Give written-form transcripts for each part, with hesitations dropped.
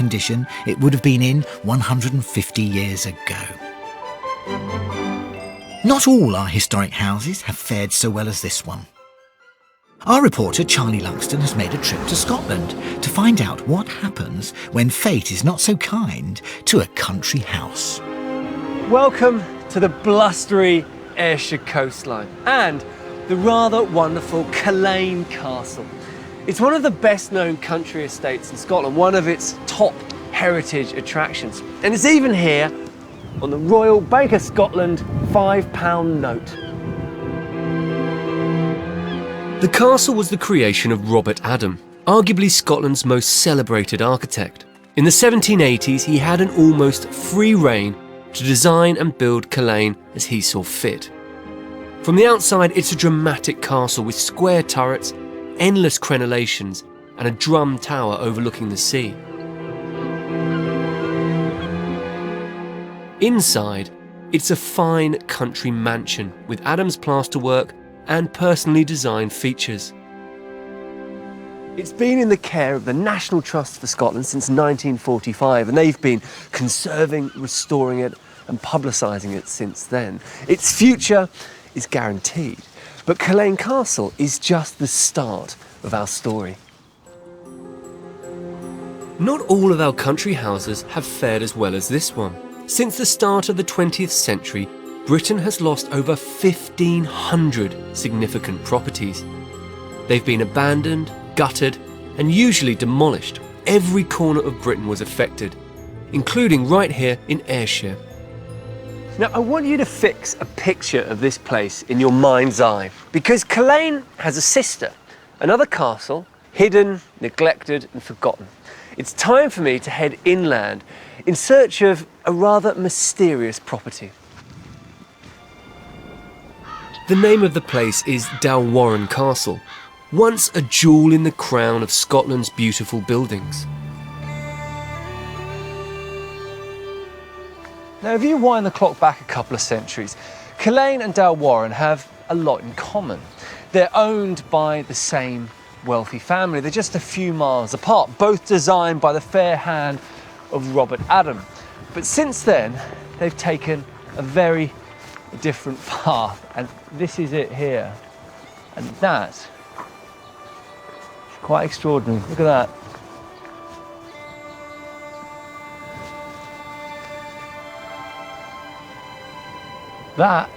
condition it would have been in 150 years ago. Not all our historic houses have fared so well as this one. Our reporter Charlie Luxton has made a trip to Scotland to find out what happens when fate is not so kind to a country house. Welcome to the blustery Ayrshire coastline and the rather wonderful Culzean Castle. It's one of the best known country estates in Scotland, one of its top heritage attractions. And it's even here on the Royal Bank of Scotland £5 note. The castle was the creation of Robert Adam, arguably Scotland's most celebrated architect. In the 1780s, he had an almost free rein to design and build Culzean as he saw fit. From the outside, it's a dramatic castle with square turrets, endless crenellations, and a drum tower overlooking the sea. Inside, it's a fine country mansion with Adam's plasterwork and personally designed features. It's been in the care of the National Trust for Scotland since 1945, and they've been conserving, restoring it and publicising it since then. Its future is guaranteed, but Culzean Castle is just the start of our story. Not all of our country houses have fared as well as this one. Since the start of the 20th century, Britain has lost over 1,500 significant properties. They've been abandoned, gutted, and usually demolished. Every corner of Britain was affected, including right here in Ayrshire. Now, I want you to fix a picture of this place in your mind's eye, because Culzean has a sister, another castle, hidden, neglected, and forgotten. It's time for me to head inland in search of a rather mysterious property. The name of the place is Dalquharran Castle, once a jewel in the crown of Scotland's beautiful buildings. Now, if you wind the clock back a couple of centuries, Culzean and Dalquharran have a lot in common. They're owned by the same wealthy family. They're just a few miles apart, both designed by the fair hand of Robert Adam. But since then, they've taken a very different path, and this is it here. And that's quite extraordinary. Look at that.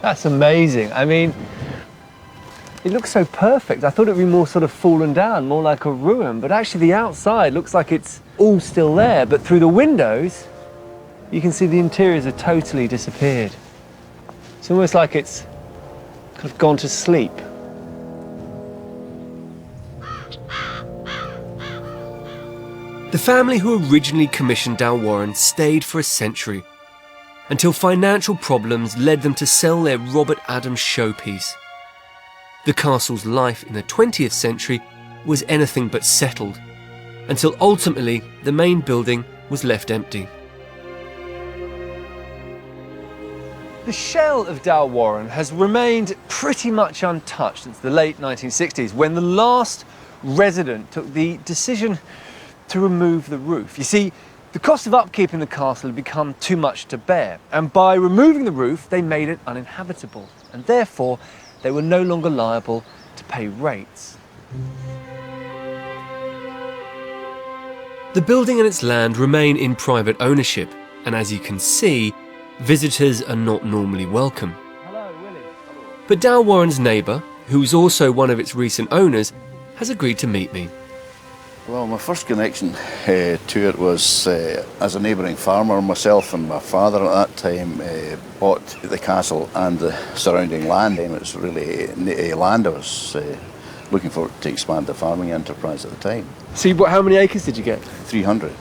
That's amazing. I mean, it looks so perfect. I thought it would be more sort of fallen down, more like a ruin, but actually the outside looks like it's all still there, but through the windows, you can see the interiors have totally disappeared. It's almost like it's kind of gone to sleep. The family who originally commissioned Dalquharran stayed for a century, until financial problems led them to sell their Robert Adam showpiece. The castle's life in the 20th century was anything but settled, until ultimately the main building was left empty. The shell of Dalquharran has remained pretty much untouched since the late 1960s, when the last resident took the decision to remove the roof. You see, the cost of upkeeping the castle had become too much to bear, and by removing the roof, they made it uninhabitable, and therefore they were no longer liable to pay rates. The building and its land remain in private ownership, and as you can see, visitors are not normally welcome. Hello, Willie. But Dalquharran's neighbour, who's also one of its recent owners, has agreed to meet me. Well, my first connection to it was as a neighbouring farmer. Myself and my father at that time bought the castle and the surrounding land. It was really land I was looking for to expand the farming enterprise at the time. So you bought, how many acres did you get? 300.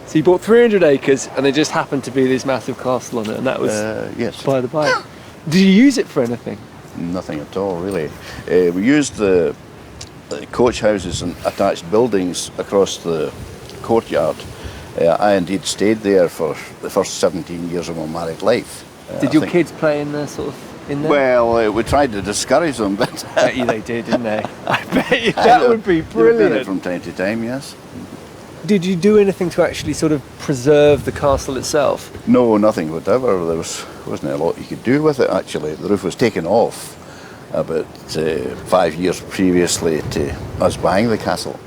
So you bought 300 acres and there just happened to be this massive castle on it, and that was yes. by the by. Did you use it for anything? Nothing at all, really. We used the coach houses and attached buildings across the courtyard. I indeed stayed there for the first 17 years of my married life. Did your kids play in the sort of in there? Well, we tried to discourage them, but I bet you they did, didn't they? I bet you that would be brilliant. From time to time, yes. Did you do anything to actually sort of preserve the castle itself? No, nothing whatever. Wasn't a lot you could do with it, actually. The roof was taken off about 5 years previously to us buying the castle.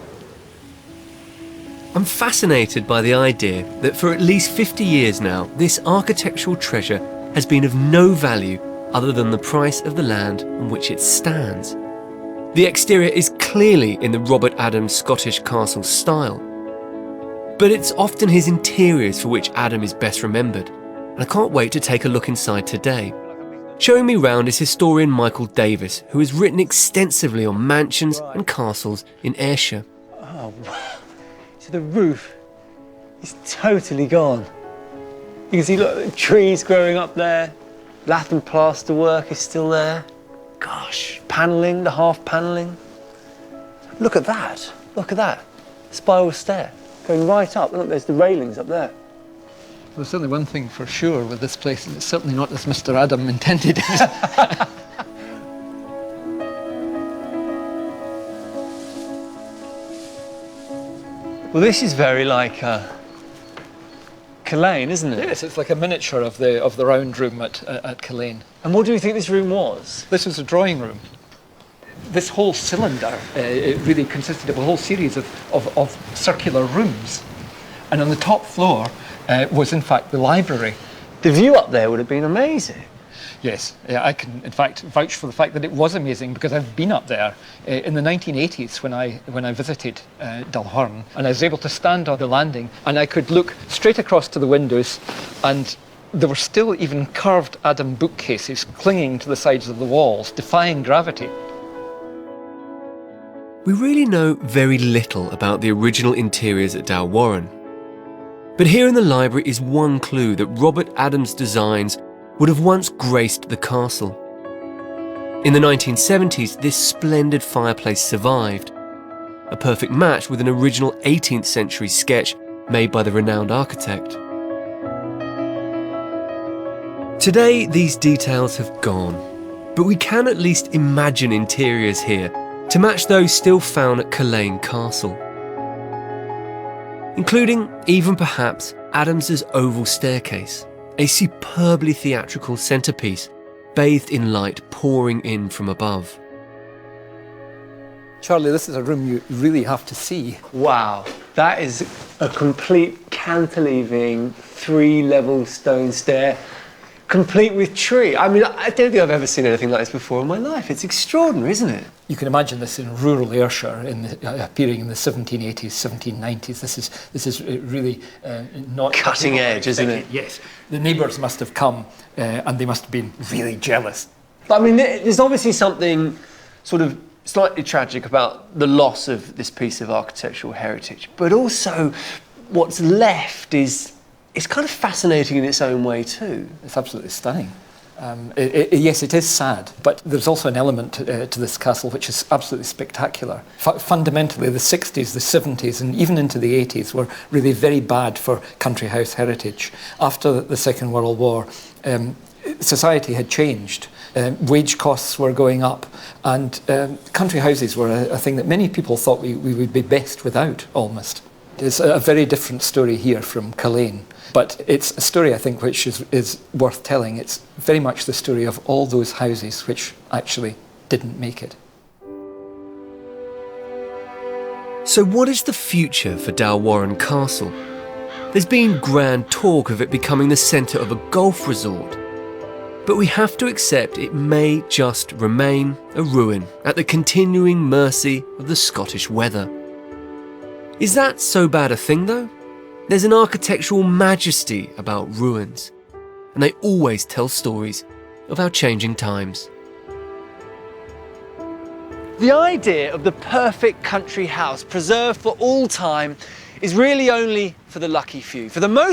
I'm fascinated by the idea that for at least 50 years now, this architectural treasure has been of no value other than the price of the land on which it stands. The exterior is clearly in the Robert Adams Scottish castle style, but it's often his interiors for which Adam is best remembered, and I can't wait to take a look inside today. Showing me round is historian Michael Davis, who has written extensively on mansions and castles in Ayrshire. Oh, wow. So the roof is totally gone. You can see, look, trees growing up there. Lath and plaster work is still there. Gosh, panelling, the half panelling. Look at that. Look at that. Spiral stair going right up. Look, there's the railings up there. There's only one thing for sure with this place, and it's certainly not as Mr. Adam intended it. Well, this is very like Culzean, isn't it? Yes, it's like a miniature of the round room at Culzean. And what do you think this room was? This was a drawing room. This whole cylinder it really consisted of a whole series of circular rooms. And on the top floor was in fact the library. The view up there would have been amazing. Yes, I can in fact vouch for the fact that it was amazing because I've been up there in the 1980s when I visited Dalquharran, and I was able to stand on the landing and I could look straight across to the windows, and there were still even carved Adam bookcases clinging to the sides of the walls, defying gravity. We really know very little about the original interiors at Dalquharran. But here in the library is one clue that Robert Adams' designs would have once graced the castle. In the 1970s, this splendid fireplace survived, a perfect match with an original 18th century sketch made by the renowned architect. Today, these details have gone, but we can at least imagine interiors here to match those still found at Culzean Castle, including even perhaps Adams's oval staircase, a superbly theatrical centrepiece bathed in light pouring in from above. Charlie, this is a room you really have to see. Wow, that is a complete cantilevering 3-level stone stair, complete with tree. I mean, I don't think I've ever seen anything like this before in my life. It's extraordinary, isn't it? You can imagine this in rural Ayrshire, appearing in the 1780s, 1790s. This is really not Cutting edge, isn't it? Yes. The neighbours must have come, and they must have been really jealous. But I mean, there's obviously something sort of slightly tragic about the loss of this piece of architectural heritage, but also what's left is kind of fascinating in its own way too. It's absolutely stunning. Yes, it is sad, but there's also an element to this castle which is absolutely spectacular. Fundamentally, the 60s, the 70s, and even into the 80s were really very bad for country house heritage. After the Second World War, society had changed. Wage costs were going up, and country houses were a thing that many people thought we would be best without, almost. It's a very different story here from Culzean. But it's a story, I think, which is worth telling. It's very much the story of all those houses which actually didn't make it. So what is the future for Dalquharran Castle? There's been grand talk of it becoming the centre of a golf resort. But we have to accept it may just remain a ruin at the continuing mercy of the Scottish weather. Is that so bad a thing, though? There's an architectural majesty about ruins, and they always tell stories of our changing times. The idea of the perfect country house preserved for all time is really only for the lucky few. For the most